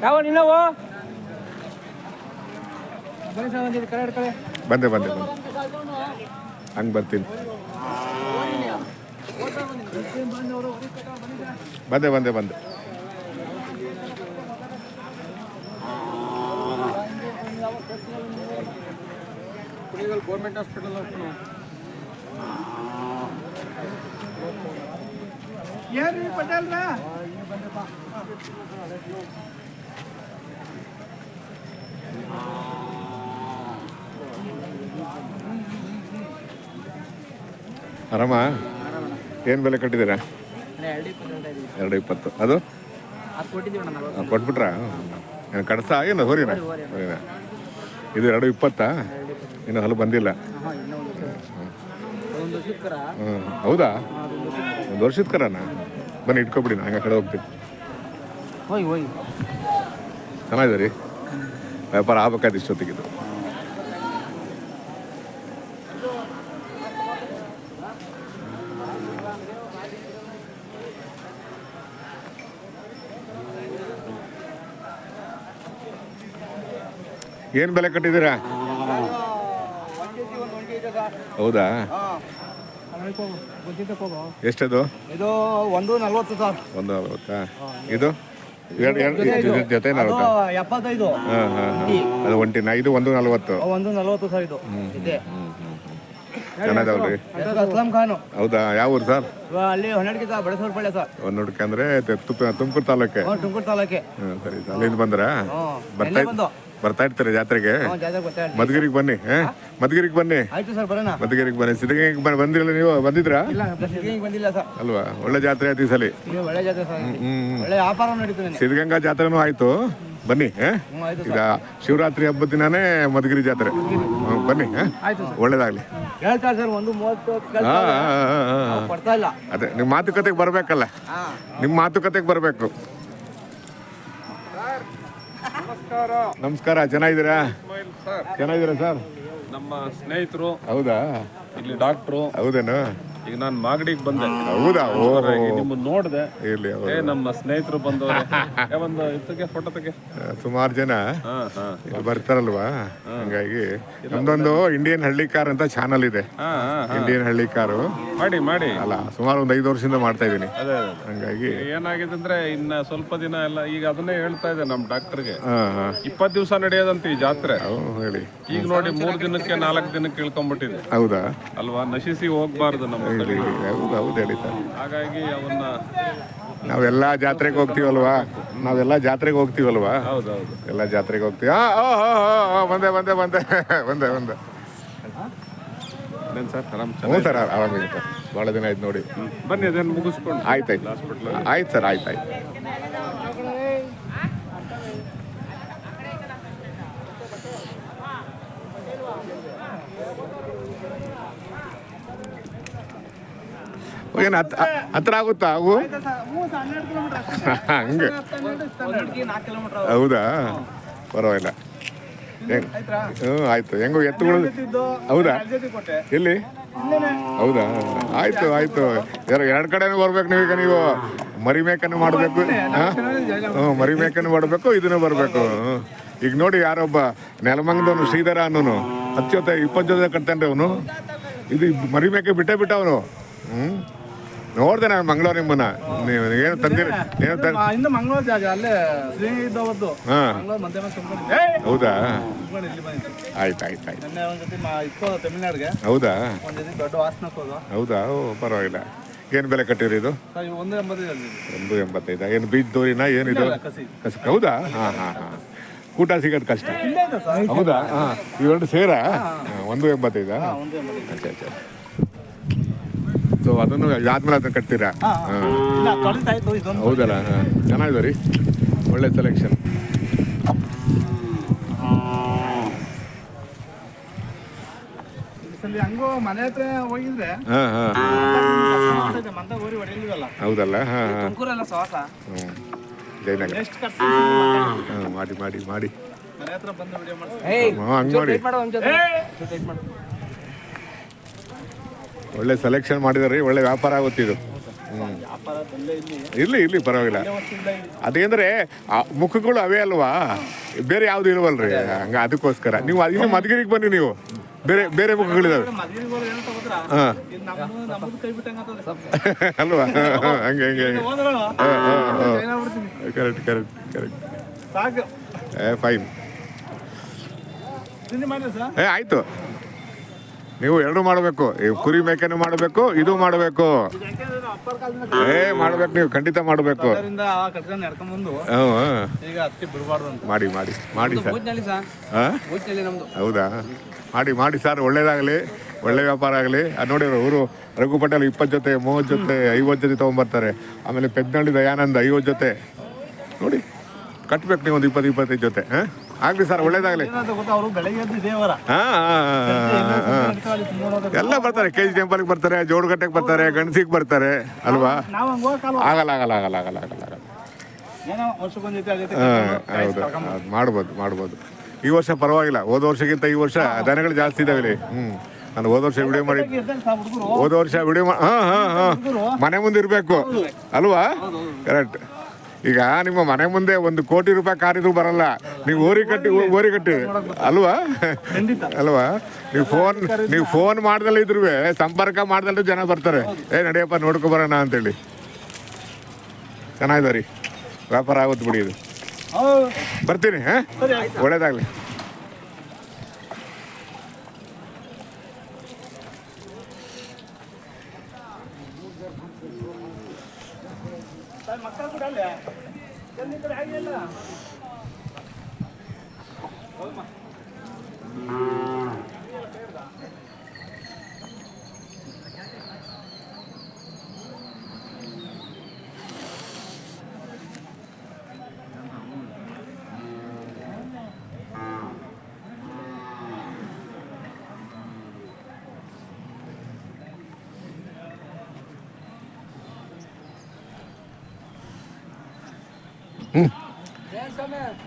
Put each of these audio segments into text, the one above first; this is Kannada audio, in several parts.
ಯಾವ ನಿನ್ನವು ಬಂದೆ ಹಂಗೆ ಬರ್ತೀನಿ. ಬಂದೆ ಗೌರ್ಮೆಂಟ್ ಹಾಸ್ಪಿಟಲ್ ಏನ್ರಿ ಪಟೇಲ್ರ ಆರಾಮ? ಏನು ಬೆಲೆ ಕಟ್ಟಿದ್ದೀರಾ? 220. ಅದು ಕೊಟ್ಬಿಟ್ರಾ? ಏನು ಕಡ್ಸ ಏನು ಹೋರಿನ? ಇದು 220. ಇನ್ನು ಹಲ್ಲು ಬಂದಿಲ್ಲ. ಹೌದಾ? 1 ವರ್ಷದ ಕರನ? ಬನ್ನಿ ಇಟ್ಕೊಬಿಡಿ, ನಾನು ಆ ಕಡೆ ಹೋಗ್ತೀನಿ. ಚೆನ್ನಾಗಿದೆ ರೀ, ವ್ಯಾಪಾರ ಆಗ್ಬೇಕಾಯ್ತು ಇಷ್ಟೊತ್ತಿಗಿದು. ಏನು ಬೆಲೆ ಕಟ್ಟಿದ್ದೀರಾ? ಹೌದಾ? ಎಷ್ಟದು? ಇದು 140 ಸರ್. 140. ಇದು ಜೊತೆ 75. ಅದು ಒಂಟಿನ? ಇದು 140. 140 ಸರ್. ಇದು ಚೆನ್ನಾಗಿದಾವ್ರಿ. ಅಸ್ಲಾಂ ಖಾನು. ಹೌದಾ? ಯಾವ ಊರು ಸರ್? ಅಲ್ಲಿ ಹೊನ್ನಡ್ಕಿತ ಬಡಸೂರ್ಪಳ್ಳಿ ಸರ್. ಹೊನ್ನಡ್ಕೆ ಅಂದ್ರೆ ತುಮಕೂರು ತಾಲೂಕೆ? ತುಮಕೂರು ತಾಲೂಕೆ. ಸರಿ, ಅಲ್ಲಿಂದ ಬಂದ್ರ? ಬರ್ತಾ ಇರ್ತೀರಿ ಜಾತ್ರೆಗೆ? ಮಧುಗಿರಿಗೆ ಬನ್ನಿ. ಮಧುಗಿರಿಗೆ ಬನ್ನಿ. ಆಯ್ತು ಸರ್, ಬರೋಣ. ಮಧುಗಿರಿಗೆ ಬನ್ನಿ. ಸಿದ್ಧಗಂಗೆಗೆ ಬಂದಿರಲ್ಲ ನೀವು? ಬಂದಿದ್ರಾ? ಬಂದಿಲ್ಲ ಸರ್. ಅಲ್ವಾ? ಒಳ್ಳೆ ಜಾತ್ರೆ ಆಯ್ತು ಈ ಸಲ. ಒಳ್ಳೆ ಜಾತ್ರೆ ಸರ್, ಒಳ್ಳೆ ವ್ಯಾಪಾರ ನಡೀತದೆ. ಸಿದ್ಧಗಂಗಾ ಜಾತ್ರೆನೂ ಆಯ್ತು, ಬನ್ನಿ. ಈಗ ಶಿವರಾತ್ರಿ ಹಬ್ಬದ ದಿನಾನೇ ಮಧುಗಿರಿ ಜಾತ್ರೆ. ಬನ್ನಿ, ಒಳ್ಳೇದಾಗ್ಲಿ. ಹೇಳ್ತಾರೆ ಸರ್ 130 ಕೊಡ್ತಾ ಇಲ್ಲ. ಅದೇ ನಿಮ್ಮ ಮಾತುಕತೆಗೆ ಬರ್ಬೇಕಲ್ಲ, ನಿಮ್ಮ ಮಾತುಕತೆಗೆ ಬರ್ಬೇಕು. ನಮಸ್ಕಾರ, ಚೆನ್ನಾಗಿದ್ದೀರಾ? ಚೆನ್ನಾಗಿದ್ದೀರಾ ಸರ್? ನಮ್ಮ ಸ್ನೇಹಿತರು. ಹೌದಾ? ಇಲ್ಲಿ ಡಾಕ್ಟ್ರು. ಹೌದೇನು? ಈಗ ನಾನು ಮಾಗಡಿಗೆ ಬಂದೆ. ಹೌದಾ? ನಿಮ್ಮನ್ನ ನೋಡಿದೆ. ಇಲ್ಲಿ ನಮ್ಮ ಸ್ನೇಹಿತರು ಬಂದವರು. ಒಂದು ಇದಕ್ಕೆ ಫೋಟೋ ತೆಗೆ. ಸುಮಾರು ಜನ ಇಲ್ಲಿ ಬರ್ತಾರಲ್ವಾ, ಹಂಗಾಗಿ ನಮ್ದೊಂದು ಇಂಡಿಯನ್ ಹಳ್ಳಿ ಕಾರ್ ಅಂತ ಚಾನಲ್ ಇದೆ. ಇಂಡಿಯನ್ ಹಳ್ಳಿ ಕಾರು ಮಾಡಿ ಅಲ್ಲ, ಸುಮಾರು ಒಂದು 5 ವರ್ಷದಿಂದ ಮಾಡ್ತಾ ಇದ್ದೀನಿ. ಹಂಗಾಗಿ ಏನಾಗಿದೆ ಅಂದ್ರೆ ಇನ್ನ ಸ್ವಲ್ಪ ದಿನ ಎಲ್ಲ ಈಗ ಅದನ್ನೇ ಹೇಳ್ತಾ ಇದೆ ನಮ್ಮ ಡಾಕ್ಟರ್ಗೆ. 20 ದಿವಸ ನಡೆಯೋದಂತ ಈ ಜಾತ್ರೆ. ಹೇಳಿ. ಈಗ ನೋಡಿ 3 ದಿನಕ್ಕೆ 4 ದಿನಕ್ಕೆ ಇಳ್ಕೊಂಡ್ಬಿಟ್ಟಿದೆ. ಹೌದಾ? ಅಲ್ವಾ? ನಶಿಸಿ ಹೋಗ್ಬಾರ್ದು ನಮ್ಮ. ಹೌದು ಹೇಳಿ ಸರ್. ಹಾಗಾಗಿ ಅವನ್ನ ನಾವೆಲ್ಲ ಜಾತ್ರೆಗೆ ಹೋಗ್ತೀವಲ್ವಾ? ಹೌದೌದು, ಎಲ್ಲ ಜಾತ್ರೆಗೆ ಹೋಗ್ತೀವಿ. ಬಂದೆ ಸರ್. ಹ್ಞೂ ಸರ್, ಆರಾಮಿದೆ ಸರ್. ಭಾಳ ದಿನ ಆಯ್ತು ನೋಡಿ. ಬನ್ನಿ, ಅದನ್ನು ಮುಗಿಸ್ಕೊಂಡು. ಆಯ್ತು ಸರ್, ಆಯ್ತು. ಏನು ಹತ್ರ ಆಗುತ್ತಾ ಅವು? ಹಂಗೆ? ಹೌದಾ? ಪರವಾಗಿಲ್ಲ. ಆಯ್ತು. ಹೆಂಗೋ ಎತ್ತುಗಳು? ಹೌದಾ? ಎಲ್ಲಿ? ಹೌದಾ? ಆಯ್ತು. 2 ಕಡೆನೂ ಬರ್ಬೇಕು ನೀವೀಗ. ನೀವು ಮರಿ ಮೇಕನ್ನು ಮಾಡಬೇಕು. ಮರಿ ಮೇಕನ್ನು ಮಾಡಬೇಕು, ಇದನ್ನು ಬರಬೇಕು. ಈಗ ನೋಡಿ, ಯಾರೊಬ್ಬ ನೆಲಮಂಗದವನು ಶ್ರೀಧರ ಅನ್ನೋನು 10 ಜೊತೆ 20 ಜೊತೆ ಕಟ್ತಾನೆ ಅವನು. ಇದು ಮರಿ ಮೇಕೆ ಬಿಟ್ಟ ಅವನು. ನೋಡ್ದೆ ನಾನು ಮಂಗಳೂರು ನಿಮ್ಮನ್ನ. ನೀವು ಏನು ತಂದಿರಿ? ಮಂಗಳೂರು ಜಾಗ ಅಲ್ಲೇ ಹೌದಾ? ಆಯ್ತು. ತಮಿಳ್ನಾಡಿಗೆ. ಹೌದಾ? ದೊಡ್ಡ ವಾಸನ. ಹೌದಾ? ಪರವಾಗಿಲ್ಲ. ಏನು ಬೆಲೆ ಕಟ್ಟಿರಿ ಇದು? 185. ಏನು ಬೀಜ ದೋರಿನಾ ಏನಿದು? ಕಸಿ. ಹೌದಾ? ಹಾಂ. ಊಟ ಸಿಗೋದು ಕಷ್ಟ. ಹೌದಾ? ಇವೆರಡು ಸೇರಾ 185? ಅಚ್ಚಾ. ಸೊ ಅದನ್ನು ಆದ್ಮೇಲೆ ಅದನ್ನು ಕಟ್ತೀರಾ? ಹೌದಲ್ಲ? ಚೆನ್ನಾಗಿದೆ ರೀ, ಒಳ್ಳೆ ಸೆಲೆಕ್ಷನ್. ಮನೆ ಹತ್ರ ಹೋಗಿದ್ರೆ ಹೌದಲ್ಲ? ಜಯನಗರ. ಮಾಡಿ ಹಂಗೆ ಮಾಡಿ. ಒಳ್ಳೆ ಸೆಲೆಕ್ಷನ್ ಮಾಡಿದಾರೆ, ಒಳ್ಳೆ ವ್ಯಾಪಾರ ಆಗುತ್ತಿದ್ದು. ವ್ಯಾಪಾರ ಬಂದೇ ಇರ್ಲಿ ಪರವಾಗಿಲ್ಲ. ಅದೇಂದ್ರೆ ಆ ಮುಖಗಳು ಅವೇ ಅಲ್ವಾ, ಬೇರೆ ಯಾವ್ದು ಇಲ್ವಲ್ರಿ, ಹಂಗ ಅದಕ್ಕೋಸ್ಕರ ನೀವು ಇನ್ನು ಮಧುಗಿರಿಗೆ ಬನ್ನಿ, ನೀವು ಬೇರೆ ಮುಖಗಳಿದಾವೆ ಹಾಂ ಅಲ್ವಾ. ಹಂಗೆ ಕರೆಕ್ಟ್ ಫೈನ್. ಆಯ್ತು, ನೀವು ಎರಡು ಮಾಡಬೇಕು, ಕುರಿ ಮೇಕೆನೂ ಮಾಡಬೇಕು, ಇದು ಮಾಡಬೇಕು. ಮಾಡ್ಬೇಕು, ನೀವು ಖಂಡಿತ ಮಾಡಬೇಕು. ಮಾಡಿ ಸರ್. ಹೌದಾ, ಮಾಡಿ ಸರ್, ಒಳ್ಳೇದಾಗಲಿ, ಒಳ್ಳೆ ವ್ಯಾಪಾರ ಆಗಲಿ. ನೋಡಿ ಅವರು ರಘು ಪಟೇಲ್ 20 ಜೊತೆ 30 ಜೊತೆ 50 ಜೊತೆ ತೊಗೊಂಬರ್ತಾರೆ. ಆಮೇಲೆ ಪೆದ್ನಳ್ಳಿ ದಯಾನಂದ್ 50 ಜೊತೆ. ನೋಡಿ ಕಟ್ಬೇಕು ನೀವು ಒಂದು 20-25 ಜೊತೆ. ಆಗ್ಲಿ ಸರ್, ಒಳ್ಳೇದಾಗಲಿ. ಎಲ್ಲ ಬರ್ತಾರೆ, KG ಟೆಂಪಲ್ಗೆ ಬರ್ತಾರೆ, ಜೋಡಗಟ್ಟೆಗೆ ಬರ್ತಾರೆ, ಗಣಸಿಗೆ ಬರ್ತಾರೆ ಅಲ್ವಾ. ಆಗಲ್ಲ. ಹೌದು, ಮಾಡ್ಬೋದು. ಈ ವರ್ಷ ಪರವಾಗಿಲ್ಲ, ಹೋದ ವರ್ಷಕ್ಕಿಂತ ಈ ವರ್ಷ ದನಗಳು ಜಾಸ್ತಿ ಇದಾವೆ. ನಾನು ಹೋದ ವರ್ಷ ವಿಡಿಯೋ ಮಾಡಿ ಮನೆ ಮುಂದೆ ಇರಬೇಕು ಅಲ್ವಾ. ಕರೆಕ್ಟ್. ಈಗ ನಿಮ್ಮ ಮನೆ ಮುಂದೆ 1 ಕೋಟಿ ರೂಪಾಯಿ ಕಾರಿದ್ರು ಬರಲ್ಲ, ನೀವು ಓರಿ ಕಟ್ಟಿ ಅಲ್ವಾ. ನೀವು ಫೋನ್ ಮಾಡ್ದಲ್ಲ ಇದ್ರು ಸಂಪರ್ಕ ಮಾಡ್ದಲ್ಲ ಜನ ಬರ್ತಾರೆ. ನಡಿಯಪ್ಪ ನೋಡ್ಕೊ ಬರೋಣ ಅಂತೇಳಿ. ಚೆನ್ನಾಗಿದೆ ರೀ, ವ್ಯಾಪಾರ ಆಗುತ್ತೆ ಬಿಡಿ. ಇದು ಬರ್ತೀನಿ. ಒಳ್ಳೇದಾಗಲಿ.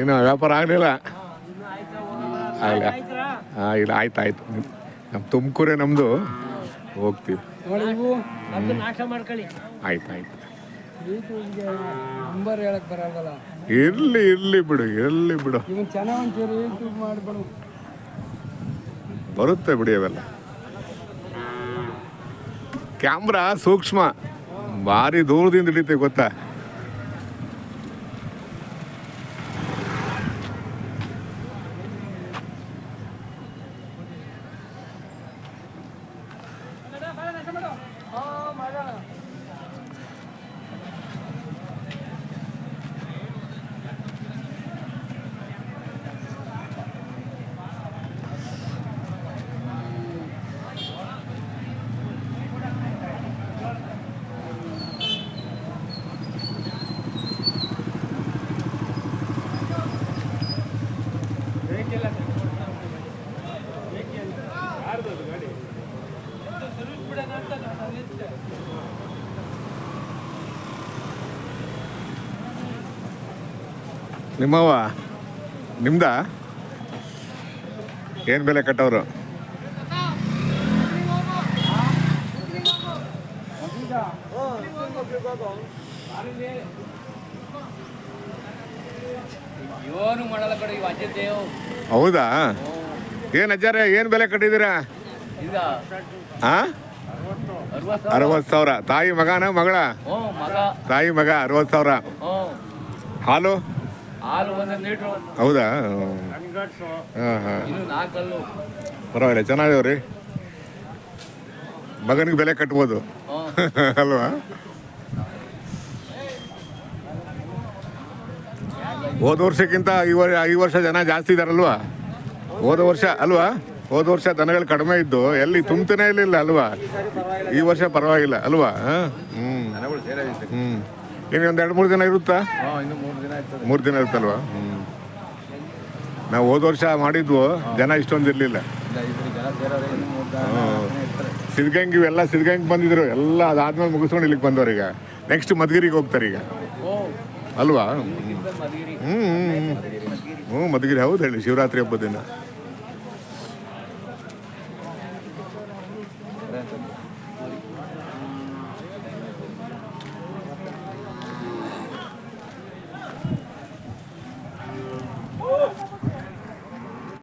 ಇನ್ನು ವ್ಯಾಪಾರ ಆಗಲಿಲ್ಲ. ಇಲ್ಲ, ಆಯ್ತು. ನಮ್ಮ ತುಮಕೂರೇ ನಮ್ಮದು, ಹೋಗ್ತೀವಿ. ಆಯ್ತು. ಇರ್ಲಿ ಬಿಡು. ಬರುತ್ತೆ ಬಿಡಿ ಅವೆಲ್ಲ. ಕ್ಯಾಮ್ರಾ ಸೂಕ್ಷ್ಮ, ಭಾರಿ ದೂರದಿಂದ ಹಿಡಿತೆ ಗೊತ್ತಾ. ನಿಮ್ಮವ್ವ ನಿಮ್ದ ಏನು ಬೆಲೆ ಕಟ್ಟೋರು? ಹೌದಾ? ಏನು ಅಜ್ಜಾರೆ ಏನು ಬೆಲೆ ಕಟ್ಟಿದ್ದೀರಾ? 60,000. ತಾಯಿ ಮಗನ ಮಗಳ? ತಾಯಿ ಮಗ 60,000. ಹಾಲು? ಹೌದಾ? ಪರವಾಗಿಲ್ಲ, ಚೆನ್ನಾಗಿದವ್ರಿ. ಮಗನಿಗೆ ಬೆಲೆ ಕಟ್ಬೋದು ಅಲ್ವಾ? ಹೋದ ವರ್ಷಕ್ಕಿಂತ ಈ ವರ್ಷ ಜನ ಜಾಸ್ತಿ ಇದಾರಲ್ವಾ? ಹೋದ ವರ್ಷ ಅಲ್ವಾ? ಹೋದ ವರ್ಷ ದನಗಳು ಕಡಿಮೆ ಇದ್ದು ಎಲ್ಲಿ ತುಂಬ್ತಾನೆ ಇರಲಿಲ್ಲ ಅಲ್ವಾ? ಈ ವರ್ಷ ಪರವಾಗಿಲ್ಲ ಅಲ್ವಾ? ಇನ್ನು ಒಂದು 2-3 ದಿನ ಇರುತ್ತಾ? 3 ದಿನ ಇರುತ್ತಲ್ವಾ? ನಾವು ಹೋದ ವರ್ಷ ಮಾಡಿದ್ವು, ಜನ ಇಷ್ಟೊಂದು ಇರಲಿಲ್ಲ. ಸಿದ್ಧಗಂಗೆ ಇವೆಲ್ಲ ಸಿದ್ಧಗಂಗೆ ಬಂದಿದ್ರು, ಎಲ್ಲ ಅದಾದ್ಮೇಲೆ ಮುಗಿಸ್ಕೊಂಡು ಇಲ್ಲಿಗೆ ಬಂದವ್ರು. ಈಗ ನೆಕ್ಸ್ಟ್ ಮಧುಗಿರಿಗೆ ಹೋಗ್ತಾರೆ ಈಗ ಅಲ್ವಾ? ಮಧುಗಿರಿ. ಹೌದು ಹೇಳಿ, ಶಿವರಾತ್ರಿ ಹಬ್ಬದ ದಿನ.